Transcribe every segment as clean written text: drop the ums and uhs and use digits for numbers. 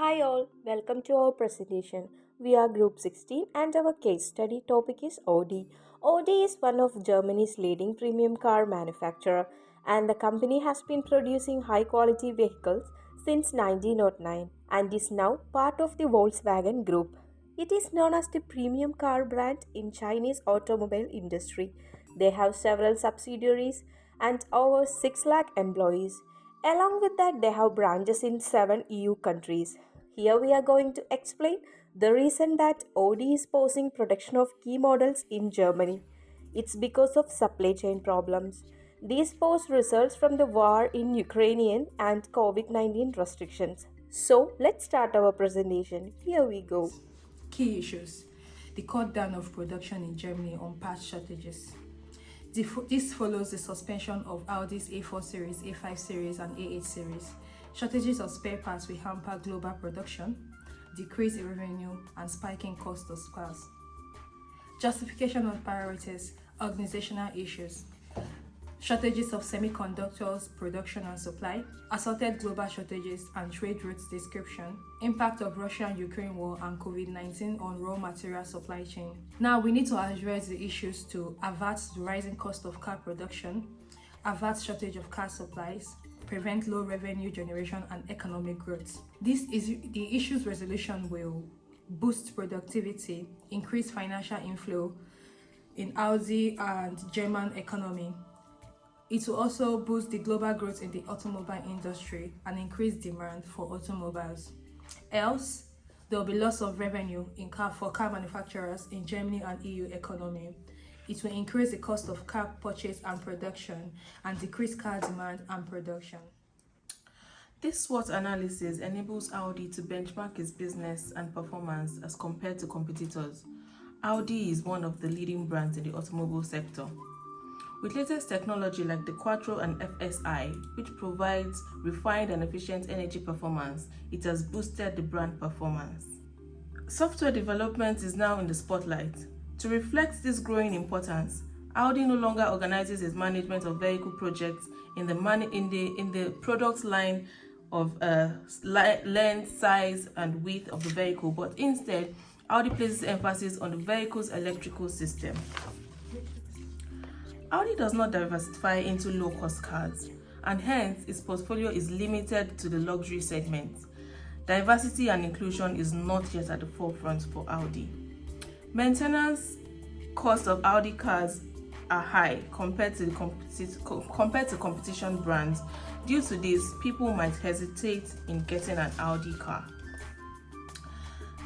Hi all, welcome to our presentation. We are group 16 and our case study topic is Audi. Audi is one of Germany's leading premium car manufacturer and the company has been producing high quality vehicles since 1909 and is now part of the Volkswagen group. It is known as the premium car brand in Chinese automobile industry. They have several subsidiaries and over 6 lakh employees. Along with that, they have branches in 7 EU countries. Here we are going to explain the reason that Audi is pausing production of key models in Germany. It's because of supply chain problems. These pause results from the war in Ukraine and COVID-19 restrictions. So let's start our presentation. Here we go. Key issues: the cut down of production in Germany on parts shortages. This follows the suspension of Audi's A4 series, A5 series, and A8 series. Shortages of spare parts will hamper global production, decrease in revenue, and spiking cost of cars. Justification of priorities: organizational issues, shortages of semiconductors, production and supply, assorted global shortages and trade routes description, impact of Russia-Ukraine war and COVID-19 on raw material supply chain. Now we need to address the issues to avert the rising cost of car production, avert shortage of car supplies, prevent low revenue generation and economic growth. The issues resolution will boost productivity, increase financial inflow in Audi and German economy. It will also boost the global growth in the automobile industry and increase demand for automobiles. Else, there will be loss of revenue for car manufacturers in Germany and EU economy. It will increase the cost of car purchase and production and decrease car demand and production. This SWOT analysis enables Audi to benchmark its business and performance as compared to competitors. Audi is one of the leading brands in the automobile sector. With latest technology like the Quattro and FSI, which provides refined and efficient energy performance, it has boosted the brand performance. Software development is now in the spotlight. To reflect this growing importance, Audi no longer organizes its management of vehicle projects in the product line of length, size, and width of the vehicle, but instead, Audi places emphasis on the vehicle's electrical system. Audi does not diversify into low-cost cars, and hence its portfolio is limited to the luxury segment. Diversity and inclusion is not yet at the forefront for Audi. Maintenance costs of Audi cars are high compared to competition brands. Due to this, people might hesitate in getting an Audi car.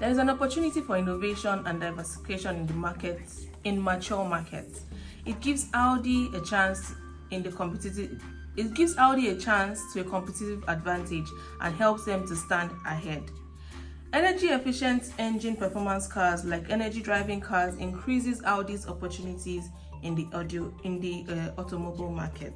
There is an opportunity for innovation and diversification in the market, in mature markets. It gives Audi a chance to a competitive advantage and helps them to stand ahead. Energy efficient engine performance cars like energy driving cars increases Audi's opportunities in the automobile market.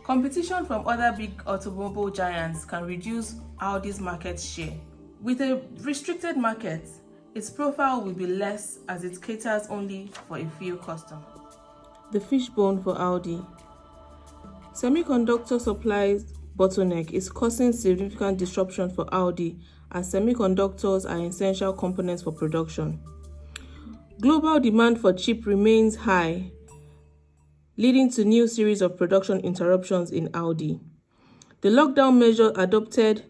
Competition from other big automobile giants can reduce Audi's market share. With a restricted market, its profile will be less as it caters only for a few customers. The fishbone for Audi. Semiconductor supply bottleneck is causing significant disruption for Audi as semiconductors are essential components for production. Global demand for chips remains high, leading to new series of production interruptions in Audi. The lockdown measures adopted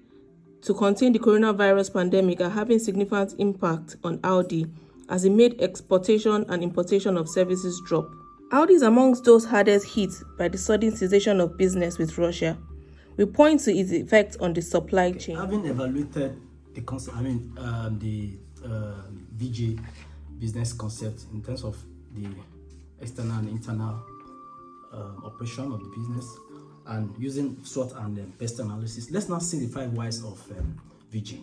to contain the coronavirus pandemic are having significant impact on Audi as it made exportation and importation of services drop. Audi is amongst those hardest hit by the sudden cessation of business with Russia. We point to its effect on the supply chain. Having evaluated the VG business concept in terms of the external and internal operation of the business and using SWOT and best analysis, let's now see the 5 whys of VG.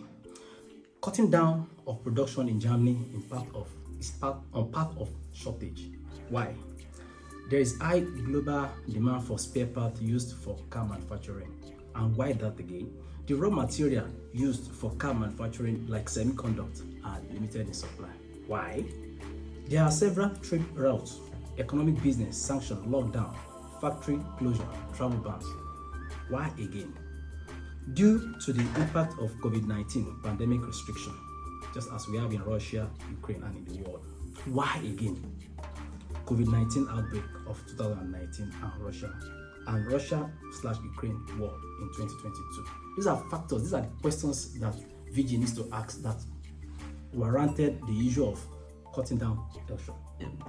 Cutting down of production in Germany is part of shortage. Why? There is high global demand for spare parts used for car manufacturing. And why that again? The raw material used for car manufacturing, like semiconductors, are limited in supply. Why? There are several trade routes, economic business, sanction, lockdown, factory closure, travel bans. Why again? Due to the impact of COVID-19 pandemic restriction, just as we have in Russia, Ukraine, and in the world. Why again? COVID-19 outbreak of 2019 and Russia/Ukraine war in 2022. These are factors, these are the questions that VG needs to ask that warranted the issue of cutting down production.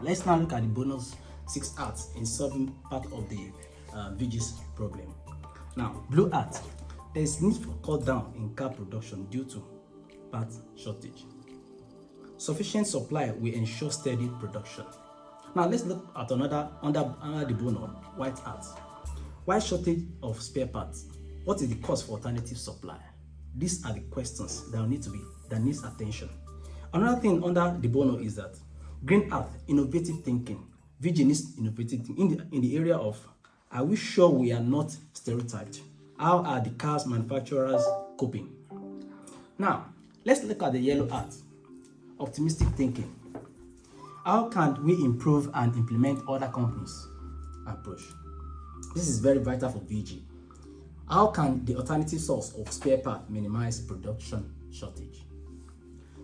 Let's now look at the bonus 6 arts in solving part of the VG's problem. Now, blue art. There is need for cut down in car production due to part shortage. Sufficient supply will ensure steady production. Now let's look at another under the bonus, white art. Why shortage of spare parts? What is the cost for alternative supply? These are the questions that needs attention. Another thing under the bonus is that green art, innovative thinking. VG needs innovative thinking in the area of, are we sure we are not stereotyped? How are the cars manufacturers coping? Now, let's look at the yellow art, optimistic thinking. How can we improve and implement other companies' approach? This is very vital for VG. How can the alternative source of spare part minimize production shortage?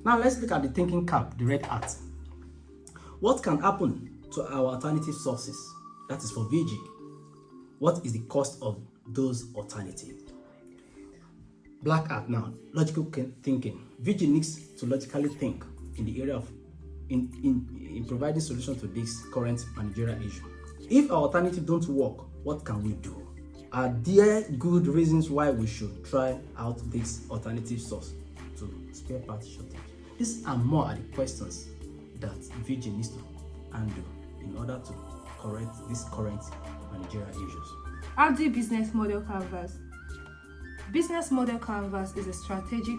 Now let's look at the thinking cap, the red art. What can happen to our alternative sources? That is for VG. What is the cost of those alternatives? Black art now, logical thinking. VG needs to logically think in the area of in providing solution to this current managerial issue. If our alternative don't work, what can we do? Are there good reasons why we should try out this alternative source to spare part shortage? These are more are the questions that VG needs to handle in order to correct these current managerial issues. Audi Business Model Canvas. Business Model Canvas is a strategic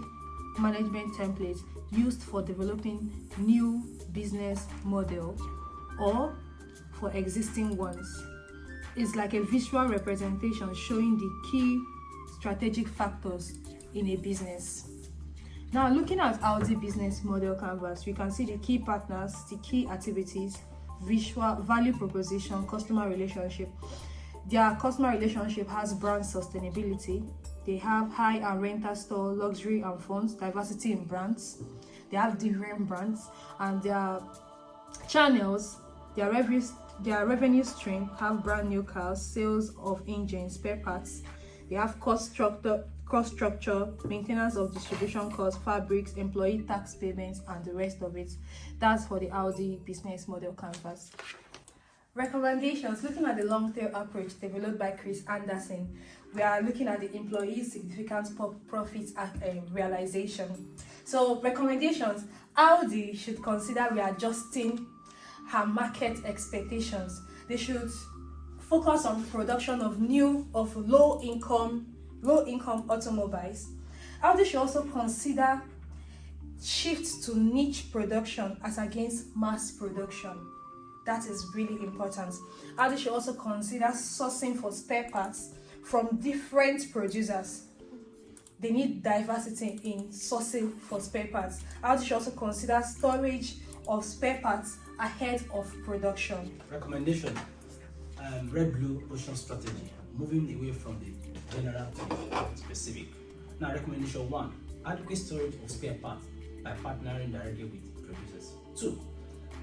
management template used for developing new business model or for existing ones. It's like a visual representation showing the key strategic factors in a business. Now, looking at Audi Business Model Canvas, we can see the key partners, the key activities, visual value proposition, customer relationship. Their customer relationship has brand sustainability. They have high and rental store, luxury and funds, diversity in brands. They have different brands, and their channels, their revenue stream have brand new cars, sales of engines, spare parts. They have cost structure, maintenance of distribution costs, fabrics, employee tax payments, and the rest of it. That's for the Audi Business Model Canvas. Recommendations. Looking at the long tail approach developed by Chris Anderson, we are looking at the employee's significant profits realization. So recommendations: Audi should consider readjusting her market expectations. They should focus on production of low income automobiles. Audi should also consider shift to niche production as against mass production. That is really important. Audi should also consider sourcing for spare parts from different producers. They need diversity in sourcing for spare parts. Audi should also consider storage of spare parts ahead of production. Recommendation: red blue ocean strategy, moving away from the general to the specific. Now, recommendation 1: adequate storage of spare parts by partnering directly with producers. 2: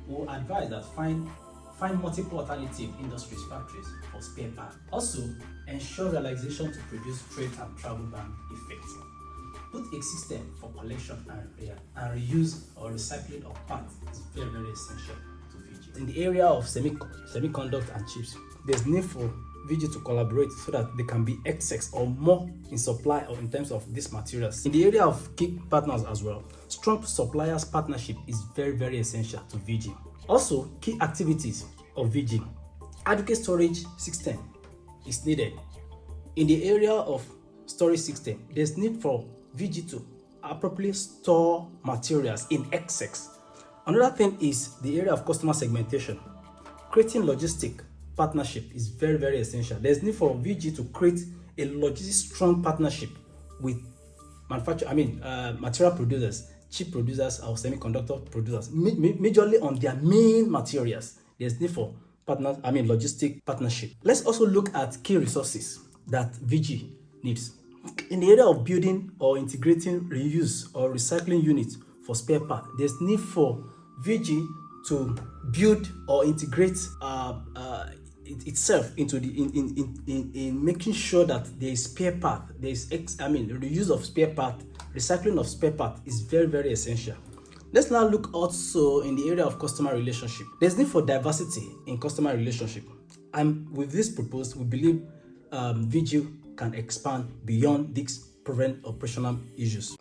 we'll advise that find multiple alternative industries factories for spare parts. Also, ensure realization to produce trade and travel ban effects. Put a system for collection and reuse or recycling of parts is very, very essential to VG. In the area of semiconductors and chips, there's need for VG to collaborate so that they can be excess or more in supply or in terms of these materials. In the area of key partners as well, strong suppliers partnership is very, very essential to VG. Also, key activities of VG. Adequate storage system is needed. In the area of storage system, there's need for VG to appropriately store materials in excess. Another thing is the area of customer segmentation. Creating logistic partnership is very, very essential. There's need for VG to create a logistic strong partnership with material producers, chip producers or semiconductor producers, majorly on their main materials. There's need for logistic partnership. Let's also look at key resources that VG needs. In the area of building or integrating reuse or recycling units for spare parts, there's need for VG to build or integrate itself into the in making sure that there is spare part, there is reuse of spare part, recycling of spare part is very, very essential. Let's now look also in the area of customer relationship. There's need for diversity in customer relationship, and with this proposed, we believe VG can expand beyond these prevent operational issues.